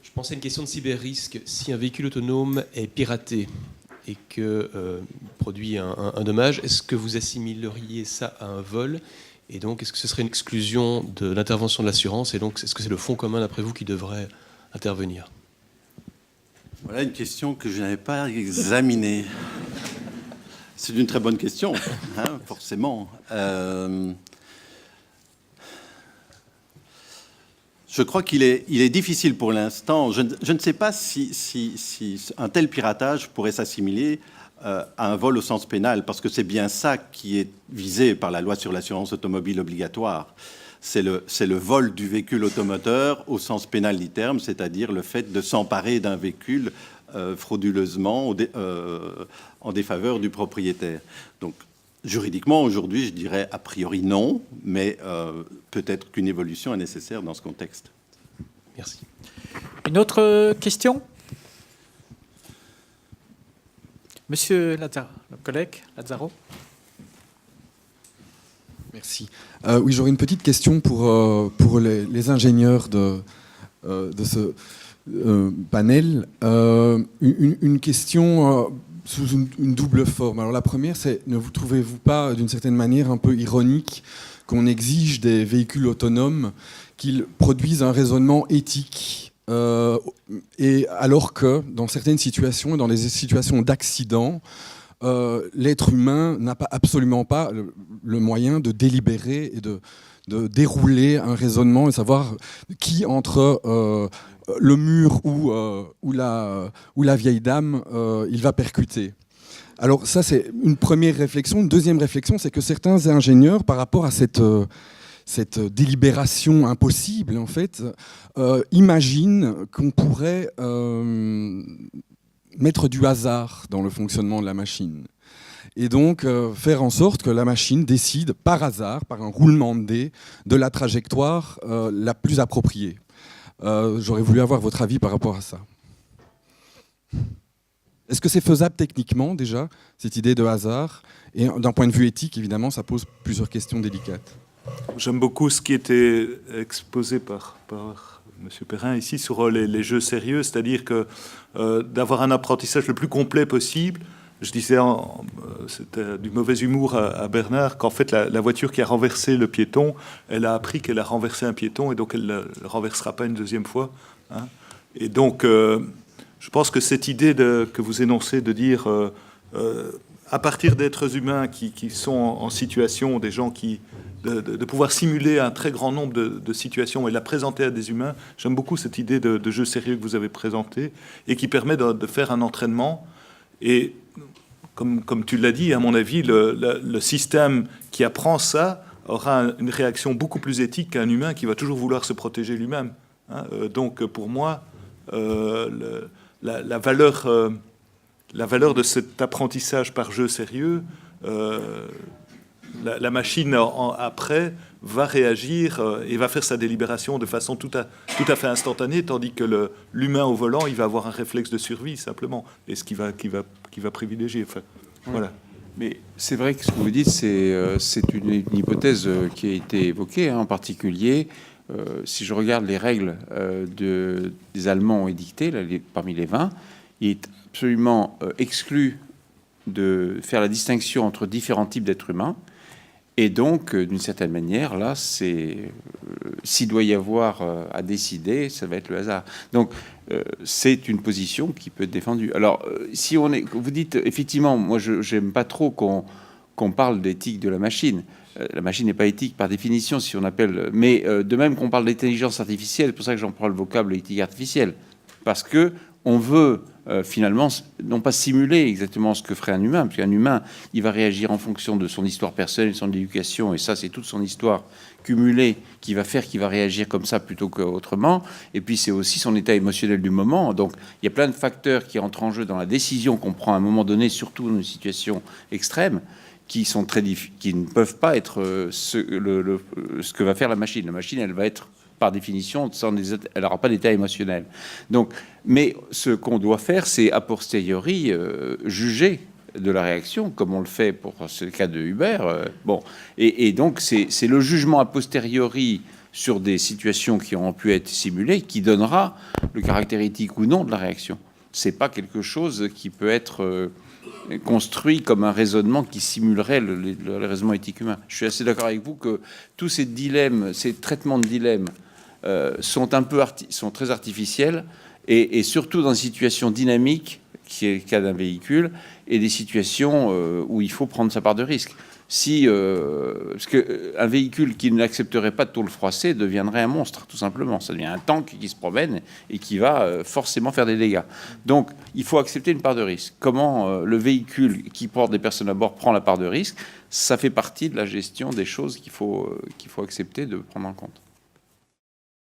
Je pensais à une question de cyber-risque. Si un véhicule autonome est piraté et que produit un dommage, est-ce que vous assimileriez ça à un vol? Et donc, est-ce que ce serait une exclusion de l'intervention de l'assurance? Et donc, est-ce que c'est le fonds commun, d'après vous, qui devrait intervenir? Voilà une question que je n'avais pas examinée. C'est une très bonne question, hein, forcément. Je crois qu'il est difficile pour l'instant. Je ne sais pas si un tel piratage pourrait s'assimiler à un vol au sens pénal, parce que c'est bien ça qui est visé par la loi sur l'assurance automobile obligatoire. C'est le vol du véhicule automoteur au sens pénal du terme, c'est-à-dire le fait de s'emparer d'un véhicule frauduleusement en défaveur du propriétaire. Donc, juridiquement, aujourd'hui, je dirais a priori non, mais peut-être qu'une évolution est nécessaire dans ce contexte. Merci. Une autre question? Monsieur Lazzaro, le collègue Lazzaro. Merci. Oui, j'aurais une petite question pour les ingénieurs de ce panel. Une question sous une double forme. Alors la première, c'est, ne vous trouvez-vous pas d'une certaine manière un peu ironique qu'on exige des véhicules autonomes qu'ils produisent un raisonnement éthique et alors que dans certaines situations, dans les situations d'accident, l'être humain n'a absolument pas le moyen de délibérer et de dérouler un raisonnement et savoir qui entre le mur ou la vieille dame il va percuter. Alors ça, c'est une première réflexion. Une deuxième réflexion, c'est que certains ingénieurs, par rapport à cette délibération impossible, en fait, imaginent qu'on pourrait mettre du hasard dans le fonctionnement de la machine. Et donc faire en sorte que la machine décide par hasard, par un roulement de dés, de la trajectoire la plus appropriée. J'aurais voulu avoir votre avis par rapport à ça. Est-ce que c'est faisable techniquement déjà, cette idée de hasard? Et d'un point de vue éthique, évidemment, ça pose plusieurs questions délicates. J'aime beaucoup ce qui était exposé par M. Perrin ici sur les jeux sérieux, c'est-à-dire que d'avoir un apprentissage le plus complet possible. Je disais, c'était du mauvais humour à Bernard, qu'en fait la voiture qui a renversé le piéton, elle a appris qu'elle a renversé un piéton et donc elle ne le renversera pas une deuxième fois. Hein. Et donc, je pense que cette idée que vous énoncez de dire, à partir d'êtres humains qui sont en situation, des gens de pouvoir simuler un très grand nombre de situations et la présenter à des humains, j'aime beaucoup cette idée de jeu sérieux que vous avez présenté et qui permet de faire un entraînement. Et comme tu l'as dit, à mon avis, le système qui apprend ça aura une réaction beaucoup plus éthique qu'un humain qui va toujours vouloir se protéger lui-même. Hein. Donc, pour moi, la valeur de cet apprentissage par jeu sérieux, la machine après va réagir et va faire sa délibération de façon tout à fait instantanée, tandis que l'humain au volant, il va avoir un réflexe de survie simplement, et ce qui va privilégier. Enfin, voilà. Mais c'est vrai que ce que vous dites, c'est une hypothèse qui a été évoquée, hein, en particulier. Si je regarde les règles des Allemands édictées, là, parmi les 20, il est absolument exclu de faire la distinction entre différents types d'êtres humains. Et donc, d'une certaine manière, là, s'il doit y avoir à décider, ça va être le hasard. Donc, c'est une position qui peut être défendue. Alors, vous dites, effectivement, moi, j'aime pas trop qu'on parle d'éthique de la machine. La machine n'est pas éthique par définition, si on appelle... Mais de même qu'on parle d'intelligence artificielle, c'est pour ça que j'emploie le vocable éthique artificielle. Parce que on veut finalement non pas simuler exactement ce que ferait un humain, parce qu'un humain, il va réagir en fonction de son histoire personnelle, de son éducation, et ça, c'est toute son histoire cumulée qui va faire qu'il va réagir comme ça plutôt qu'autrement. Et puis, c'est aussi son état émotionnel du moment. Donc, il y a plein de facteurs qui entrent en jeu dans la décision qu'on prend à un moment donné, surtout dans une situation extrême, qui ne peuvent pas être ce que va faire la machine. La machine, elle va être par définition, elle n'aura pas d'état émotionnel. Donc, mais ce qu'on doit faire, c'est a posteriori juger de la réaction, comme on le fait pour le cas de Uber. Bon, et donc c'est le jugement a posteriori sur des situations qui ont pu être simulées, qui donnera le caractère éthique ou non de la réaction. C'est pas quelque chose qui peut être construit comme un raisonnement qui simulerait le raisonnement éthique humain. Je suis assez d'accord avec vous que tous ces dilemmes, ces traitements de dilemmes sont très artificiels et surtout dans une situation dynamique qui est le cas d'un véhicule et des situations où il faut prendre sa part de risque. Parce qu'un véhicule qui n'accepterait pas de tôle froissée deviendrait un monstre, tout simplement. Ça devient un tank qui se promène et qui va forcément faire des dégâts. Donc, il faut accepter une part de risque. Comment le véhicule qui porte des personnes à bord prend la part de risque, ça fait partie de la gestion des choses qu'il faut accepter de prendre en compte.